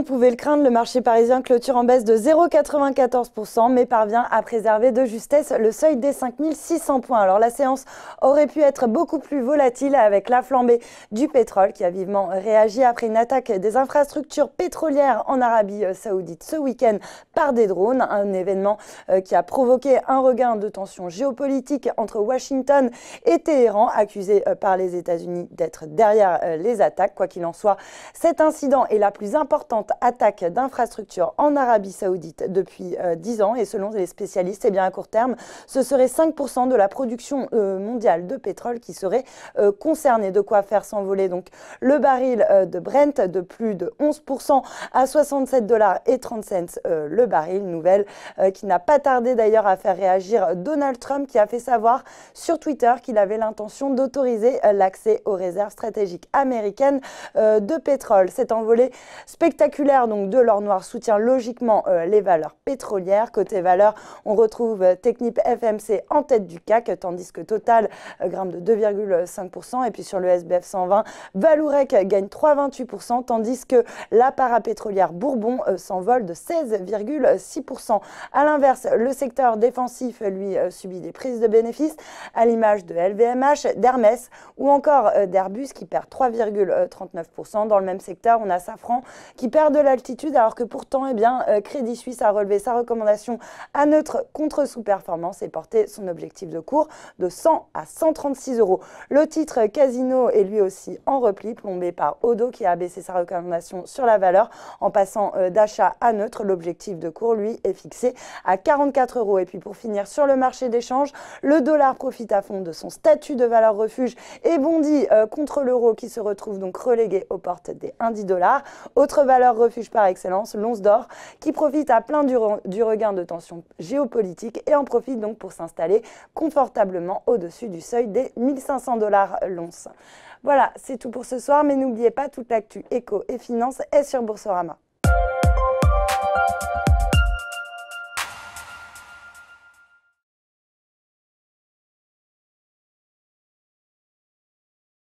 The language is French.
on pouvait le craindre, le marché parisien clôture en baisse de 0,94%, mais parvient à préserver de justesse le seuil des 5600 points. Alors la séance aurait pu être beaucoup plus volatile avec la flambée du pétrole qui a vivement réagi après une attaque des infrastructures pétrolières en Arabie Saoudite ce week-end par des drones, un événement qui a provoqué un regain de tensions géopolitiques entre Washington et Téhéran, accusé par les États-Unis d'être derrière les attaques. Quoi qu'il en soit, cet incident est la plus importante attaque d'infrastructures en Arabie Saoudite depuis 10 ans et selon les spécialistes, à court terme, ce serait 5% de la production mondiale de pétrole qui serait concernée. De quoi faire s'envoler donc le baril de Brent de plus de 11% à 67,30 $ le baril. Nouvelle qui n'a pas tardé d'ailleurs à faire réagir Donald Trump qui a fait savoir sur Twitter qu'il avait l'intention d'autoriser l'accès aux réserves stratégiques américaines de pétrole. Cet envolée spectaculaire donc de l'or noir soutient logiquement les valeurs pétrolières. Côté valeurs, on retrouve Technip FMC en tête du CAC, tandis que Total grimpe de 2,5%. Et puis sur le SBF 120, Vallourec gagne 3,28%, tandis que la parapétrolière Bourbon s'envole de 16,6%. À l'inverse, le secteur défensif, lui, subit des prises de bénéfices, à l'image de LVMH, d'Hermès ou encore d'Airbus qui perd 3,39%. Dans le même secteur, on a Safran qui perd de l'altitude alors que pourtant, Crédit Suisse a relevé sa recommandation à neutre contre sous-performance et porté son objectif de cours de 100 à 136 €. Le titre Casino est lui aussi en repli, plombé par Odo qui a abaissé sa recommandation sur la valeur en passant d'achat à neutre. L'objectif de cours, lui, est fixé à 44 €. Et puis pour finir sur le marché d'échange, le dollar profite à fond de son statut de valeur refuge et bondit contre l'euro qui se retrouve donc relégué aux portes des 1,10 $. Autre valeur refuge par excellence, l'once d'or qui profite à plein du regain de tensions géopolitiques et en profite donc pour s'installer confortablement au-dessus du seuil des 1500 $ l'once. Voilà, c'est tout pour ce soir, mais n'oubliez pas, toute l'actu éco et finance est sur Boursorama.